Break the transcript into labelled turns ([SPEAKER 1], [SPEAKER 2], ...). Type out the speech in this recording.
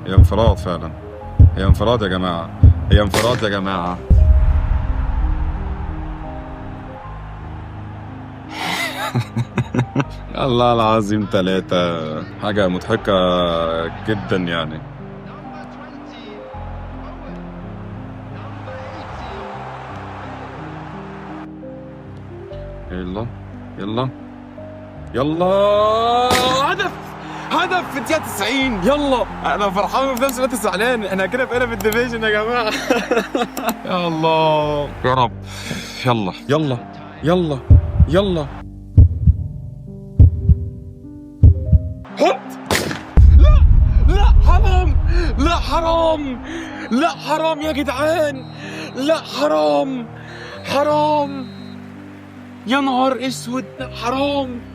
[SPEAKER 1] هي انفراد فعلا، هي انفراد يا جماعة، هي انفراد يا جماعة. الله العظيم 3، حاجة مضحكة جدا يعني. يلا يلا يلا، هدف، هدف في الدقيقة 90. يلا انا فرحان وفي نفس الوقت زعلان، احنا كده بقينا في الديفيجن يا جماعة. يا الله يا رب. يلا يلا يلا يلا، حط. لا لا حرام، لا حرام، لا حرام يا جدعان، لا حرام، حرام، يا نهار اسود، حرام.